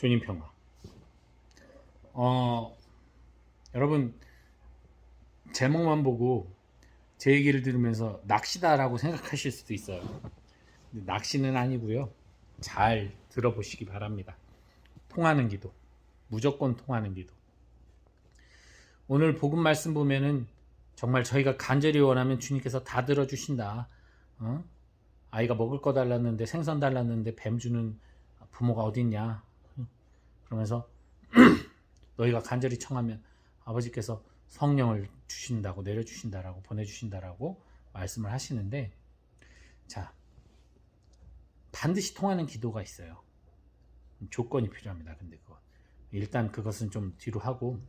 주님 평화. 여러분 제목만 보고 제 얘기를 들으면서 낚시다라고 생각하실 수도 있어요. 근데 낚시는 아니고요. 잘 들어보시기 바랍니다. 통하는 기도, 무조건 통하는 기도. 오늘 복음 말씀 보면은 정말 저희가 간절히 원하면 주님께서 다 들어주신다. 아이가 먹을 거 달랐는데 생선 달랐는데 뱀 주는 부모가 어딨냐. 그러면서 너희가 간절히 청하면 아버지께서 성령을 주신다고 내려주신다라고 보내주신다라고 말씀을 하시는데, 자, 반드시 통하는 기도가 있어요. 조건이 필요합니다. 근데 일단 그것은 좀 뒤로 하고,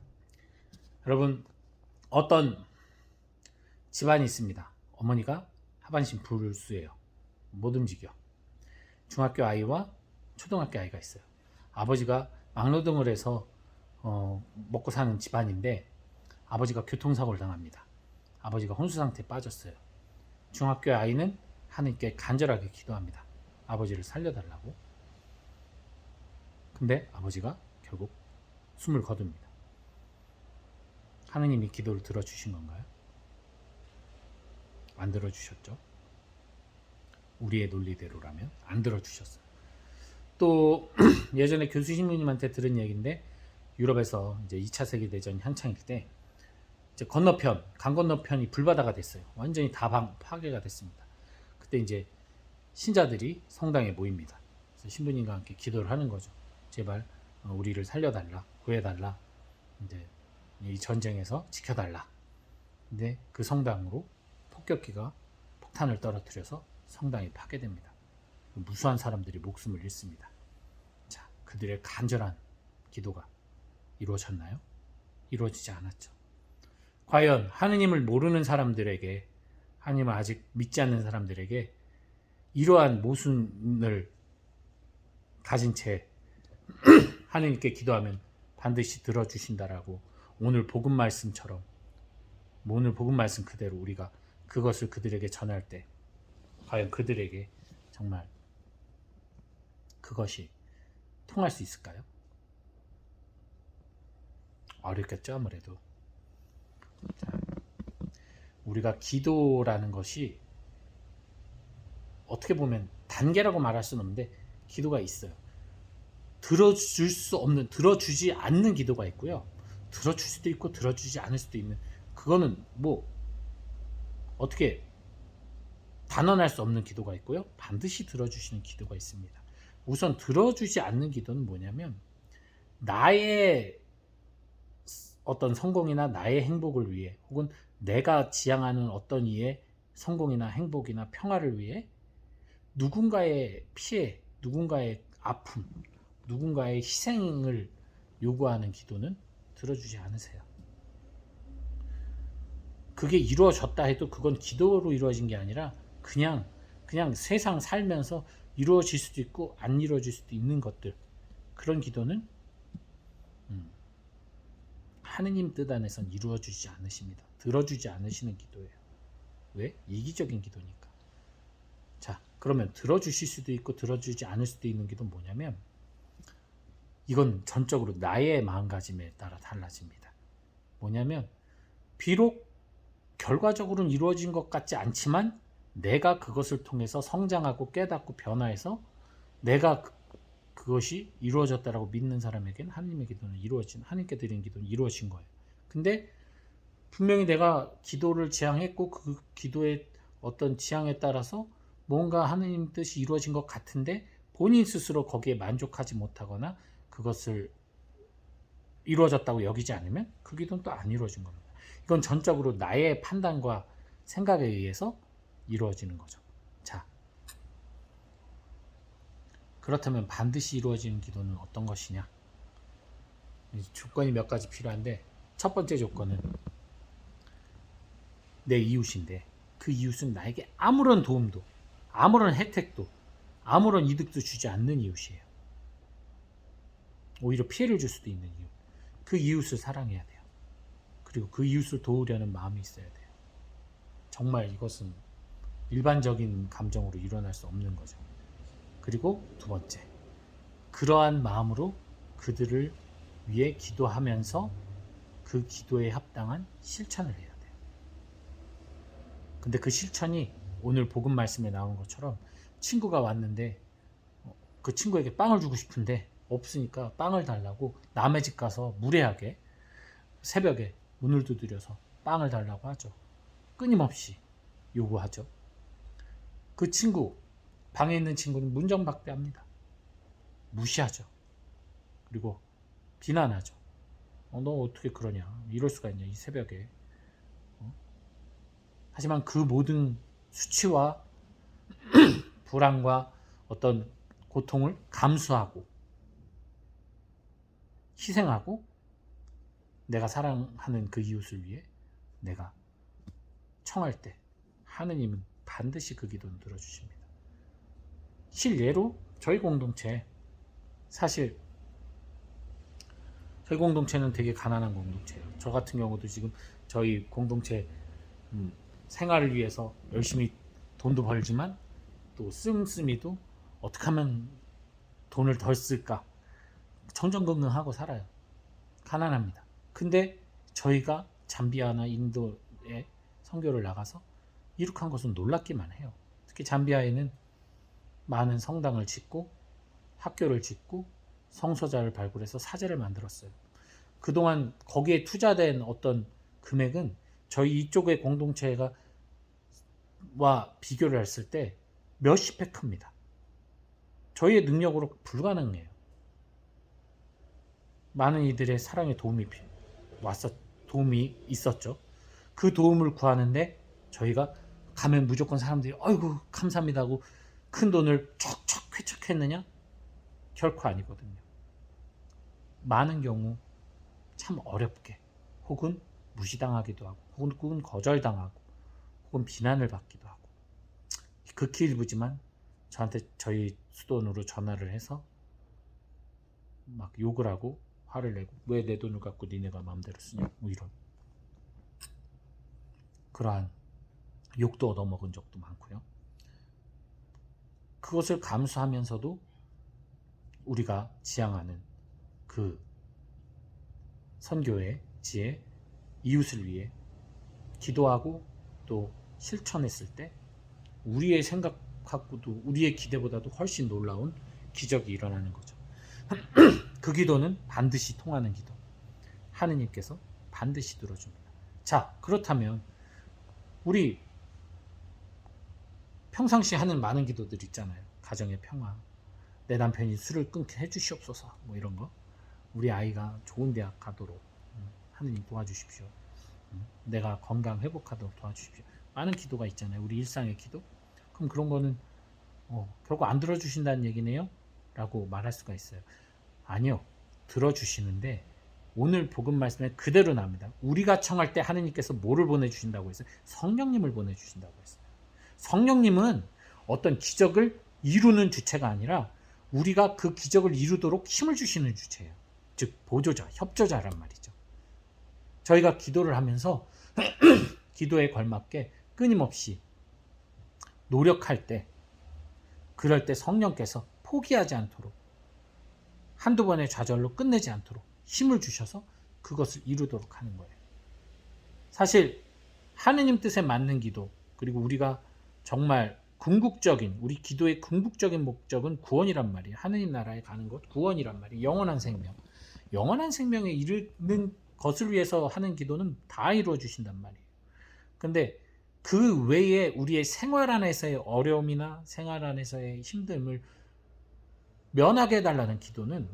여러분 어떤 집안이 있습니다. 어머니가 하반신 불수예요. 못 움직여. 중학교 아이와 초등학교 아이가 있어요. 아버지가 막노동을 해서 먹고 사는 집안인데 아버지가 교통사고를 당합니다. 아버지가 혼수 상태에 빠졌어요. 중학교 아이는 하나님께 간절하게 기도합니다. 아버지를 살려달라고. 근데 아버지가 결국 숨을 거둡니다. 하느님이 기도를 들어주신 건가요? 안 들어주셨죠? 우리의 논리대로라면 안 들어주셨어요. 또 예전에 교수 신부님한테 들은 얘기인데, 유럽에서 이제 2차 세계대전이 한창일 때 이제 건너편, 강 건너편이 불바다가 됐어요. 완전히 다 파괴가 됐습니다. 그때 이제 신자들이 성당에 모입니다. 그래서 신부님과 함께 기도를 하는 거죠. 제발 우리를 살려달라, 구해달라, 이제 이 전쟁에서 지켜달라. 근데 그 성당으로 폭격기가 폭탄을 떨어뜨려서 성당이 파괴됩니다. 무수한 사람들이 목숨을 잃습니다. 자, 그들의 간절한 기도가 이루어졌나요? 이루어지지 않았죠. 과연 하느님을 모르는 사람들에게, 하느님을 아직 믿지 않는 사람들에게 이러한 모순을 가진 채 하느님께 기도하면 반드시 들어주신다라고, 오늘 복음 말씀처럼, 오늘 복음 말씀 그대로 우리가 그것을 그들에게 전할 때 과연 그들에게 정말 그것이 통할 수 있을까요? 어렵겠죠, 아무래도. 자, 우리가 기도라는 것이 어떻게 보면 단계라고 말할 수는 없는데 기도가 있어요. 들어줄 수 없는, 들어주지 않는 기도가 있고요. 들어줄 수도 있고 들어주지 않을 수도 있는, 그거는 뭐 어떻게 단언할 수 없는 기도가 있고요. 반드시 들어주시는 기도가 있습니다. 우선 들어주지 않는 기도는 뭐냐면, 나의 어떤 성공이나 나의 행복을 위해, 혹은 내가 지향하는 어떤 이의 성공이나 행복이나 평화를 위해 누군가의 피해, 누군가의 아픔, 누군가의 희생을 요구하는 기도는 들어주지 않으세요. 그게 이루어졌다 해도 그건 기도로 이루어진 게 아니라 그냥 세상 살면서 이루어질 수도 있고 안 이루어질 수도 있는 것들, 그런 기도는 하느님 뜻 안에선 이루어지지 않으십니다. 들어주지 않으시는 기도예요. 왜? 이기적인 기도니까. 자, 그러면 들어주실 수도 있고 들어주지 않을 수도 있는 기도는 뭐냐면, 이건 전적으로 나의 마음가짐에 따라 달라집니다. 뭐냐면, 비록 결과적으로는 이루어진 것 같지 않지만 내가 그것을 통해서 성장하고 깨닫고 변화해서 내가 그것이 이루어졌다라고 믿는 사람에게는 하나님의 기도는 이루어진, 하나님께 드린 기도는 이루어진 거예요. 근데 분명히 내가 기도를 지향했고 그 기도의 어떤 지향에 따라서 뭔가 하나님 뜻이 이루어진 것 같은데 본인 스스로 거기에 만족하지 못하거나 그것을 이루어졌다고 여기지 않으면 그 기도는 또 안 이루어진 겁니다. 이건 전적으로 나의 판단과 생각에 의해서 이루어지는 거죠. 자, 그렇다면 반드시 이루어지는 기도는 어떤 것이냐? 조건이 몇 가지 필요한데, 첫 번째 조건은 내 이웃인데 그 이웃은 나에게 아무런 도움도, 아무런 혜택도, 아무런 이득도 주지 않는 이웃이에요. 오히려 피해를 줄 수도 있는 이웃. 그 이웃을 사랑해야 돼요. 그리고 그 이웃을 도우려는 마음이 있어야 돼요. 정말 이것은 일반적인 감정으로 일어날 수 없는 거죠. 그리고 두 번째, 그러한 마음으로 그들을 위해 기도하면서 그 기도에 합당한 실천을 해야 돼요. 근데 그 실천이 오늘 복음 말씀에 나온 것처럼 친구가 왔는데 그 친구에게 빵을 주고 싶은데 없으니까 빵을 달라고 남의 집 가서 무례하게 새벽에 문을 두드려서 빵을 달라고 하죠. 끊임없이 요구하죠. 그 친구, 방에 있는 친구는 문정박대합니다. 무시하죠. 그리고 비난하죠. 너 어떻게 그러냐. 이럴 수가 있냐. 이 새벽에. 하지만 그 모든 수치와 불안과 어떤 고통을 감수하고 희생하고 내가 사랑하는 그 이웃을 위해 내가 청할 때 하느님은 반드시 그 기도는 들어주십니다. 실예로 저희 공동체, 사실 저희 공동체는 되게 가난한 공동체예요. 저 같은 경우도 지금 저희 공동체 생활을 위해서 열심히 돈도 벌지만 또 씀씀이도 어떻게 하면 돈을 덜 쓸까 정정긍긍하고 살아요. 가난합니다. 근데 저희가 잠비아나 인도에 선교를 나가서 이룩한 것은 놀랍기만 해요. 특히 잠비아에는 많은 성당을 짓고 학교를 짓고 성소자를 발굴해서 사제를 만들었어요. 그동안 거기에 투자된 어떤 금액은 저희 이쪽의 공동체가 와 비교를 했을 때 몇십 배 큽니다. 저희의 능력으로 불가능해요. 많은 이들의 사랑에 도움이 있었죠. 그 도움을 구하는데 저희가 가면 무조건 사람들이 아이고 감사합니다 하고 큰 돈을 척척 쾌척했느냐? 결코 아니거든요. 많은 경우 참 어렵게 혹은 무시당하기도 하고 혹은 거절당하고 혹은 비난을 받기도 하고 극히 일부지만 저한테 저희 수돈으로 전화를 해서 막 욕을 하고 화를 내고 왜 내 돈을 갖고 니네가 마음대로 쓰냐 뭐 이런 그러한 욕도 얻어먹은 적도 많고요. 그것을 감수하면서도 우리가 지향하는 그 선교의 지혜 이웃을 위해 기도하고 또 실천했을 때 우리의 생각하고도 우리의 기대보다도 훨씬 놀라운 기적이 일어나는 거죠. 그 기도는 반드시 통하는 기도. 하느님께서 반드시 들어줍니다. 자, 그렇다면 우리 평상시 하는 많은 기도들 있잖아요. 가정의 평화, 내 남편이 술을 끊게 해주시옵소서 뭐 이런 거, 우리 아이가 좋은 대학 가도록 하느님 도와주십시오. 내가 건강 회복하도록 도와주십시오. 많은 기도가 있잖아요. 우리 일상의 기도. 그럼 그런 거는 결국 안 들어주신다는 얘기네요? 라고 말할 수가 있어요. 아니요. 들어주시는데 오늘 복음 말씀에 그대로 나옵니다. 우리가 청할 때 하느님께서 뭐를 보내주신다고 했어요? 성령님을 보내주신다고 했어요. 성령님은 어떤 기적을 이루는 주체가 아니라 우리가 그 기적을 이루도록 힘을 주시는 주체예요. 즉 보조자, 협조자란 말이죠. 저희가 기도를 하면서 기도에 걸맞게 끊임없이 노력할 때 그럴 때 성령께서 포기하지 않도록 한두 번의 좌절로 끝내지 않도록 힘을 주셔서 그것을 이루도록 하는 거예요. 사실 하느님 뜻에 맞는 기도 그리고 우리가 정말 궁극적인 우리 기도의 궁극적인 목적은 구원이란 말이에요. 하느님 나라에 가는 것 구원이란 말이에요. 영원한 생명. 영원한 생명에 이르는 것을 위해서 하는 기도는 다 이루어 주신단 말이에요. 근데 그 외에 우리의 생활 안에서의 어려움이나 생활 안에서의 힘듦을 면하게 해달라는 기도는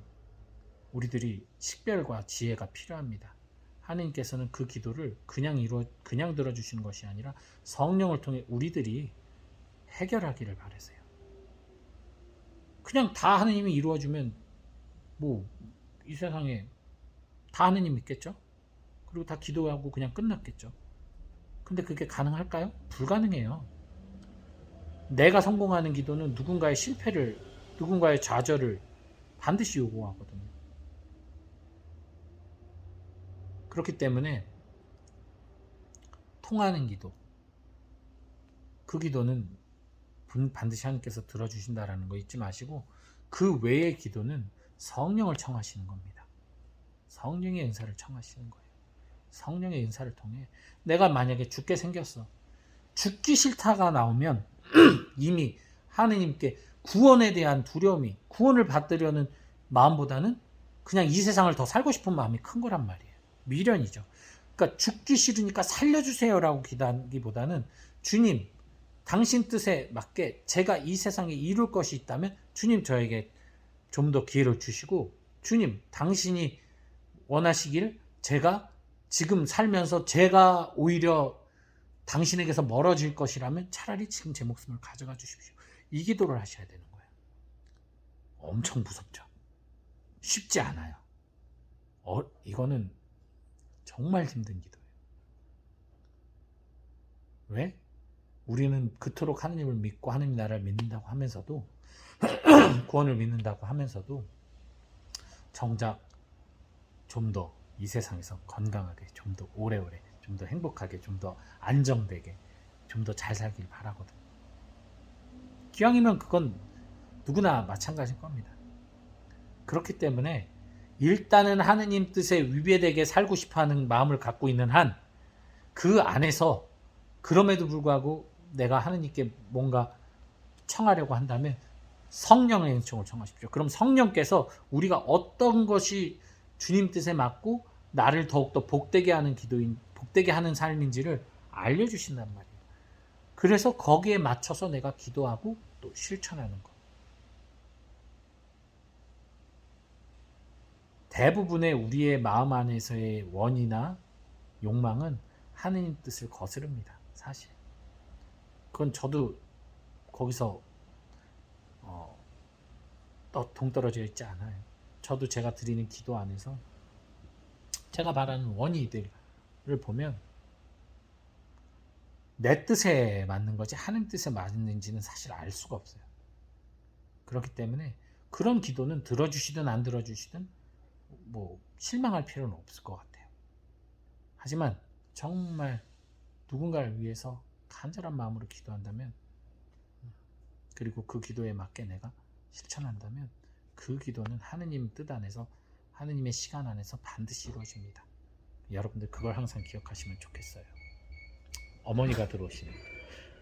우리들이 식별과 지혜가 필요합니다. 하느님께서는 그 기도를 그냥 들어주시는 것이 아니라 성령을 통해 우리들이 해결하기를 바라세요. 그냥 다 하느님이 이루어주면 뭐 이 세상에 다 하느님 믿겠죠? 그리고 다 기도하고 그냥 끝났겠죠. 근데 그게 가능할까요? 불가능해요. 내가 성공하는 기도는 누군가의 실패를, 누군가의 좌절을 반드시 요구하거든요. 그렇기 때문에 통하는 기도, 그 기도는 반드시 하나님께서 들어주신다라는 거 잊지 마시고 그 외의 기도는 성령을 청하시는 겁니다. 성령의 은사를 청하시는 거예요. 성령의 은사를 통해 내가 만약에 죽게 생겼어. 죽기 싫다가 나오면 이미 하느님께 구원에 대한 두려움이, 구원을 받으려는 마음보다는 그냥 이 세상을 더 살고 싶은 마음이 큰 거란 말이에요. 미련이죠. 그러니까 죽기 싫으니까 살려주세요라고 기도하기보다는 주님, 당신 뜻에 맞게 제가 이 세상에 이룰 것이 있다면 주님 저에게 좀 더 기회를 주시고, 주님 당신이 원하시길 제가 지금 살면서 제가 오히려 당신에게서 멀어질 것이라면 차라리 지금 제 목숨을 가져가 주십시오. 이 기도를 하셔야 되는 거예요. 엄청 무섭죠. 쉽지 않아요. 이거는 정말 힘든 기도예요. 왜? 우리는 그토록 하느님을 믿고 하느님 나라를 믿는다고 하면서도 구원을 믿는다고 하면서도 정작 좀 더 이 세상에서 건강하게, 좀 더 오래오래, 좀 더 행복하게, 좀 더 안정되게, 좀 더 잘 살길 바라거든. 기왕이면 그건 누구나 마찬가지일 겁니다. 그렇기 때문에 일단은 하느님 뜻에 위배되게 살고 싶어하는 마음을 갖고 있는 한 그 안에서 그럼에도 불구하고 내가 하느님께 뭔가 청하려고 한다면 성령의 은총을 청하십시오. 그럼 성령께서 우리가 어떤 것이 주님 뜻에 맞고 나를 더욱더 복되게 하는 기도인, 복되게 하는 삶인지를 알려주신단 말이에요. 그래서 거기에 맞춰서 내가 기도하고 또 실천하는 것. 대부분의 우리의 마음 안에서의 원이나 욕망은 하느님 뜻을 거스릅니다. 사실. 그건 저도 거기서 동떨어져 있지 않아요. 저도 제가 드리는 기도 안에서 제가 바라는 원의들을 보면 내 뜻에 맞는 거지 하느님 뜻에 맞는지는 사실 알 수가 없어요. 그렇기 때문에 그런 기도는 들어주시든 안 들어주시든 뭐 실망할 필요는 없을 것 같아요. 하지만 정말 누군가를 위해서 간절한 마음으로 기도한다면, 그리고 그 기도에 맞게 내가 실천한다면 그 기도는 하느님 뜻 안에서, 하느님의 시간 안에서 반드시 이루어집니다. 여러분들 그걸 항상 기억하시면 좋겠어요. 어머니가 들어오시네.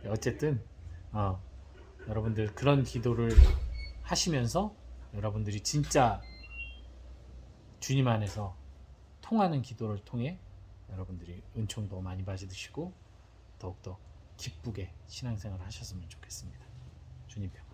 어쨌든 여러분들 그런 기도를 하시면서 여러분들이 진짜 주님 안에서 통하는 기도를 통해 여러분들이 은총도 많이 받으시고 더욱더 기쁘게 신앙생활을 하셨으면 좋겠습니다. 주님 평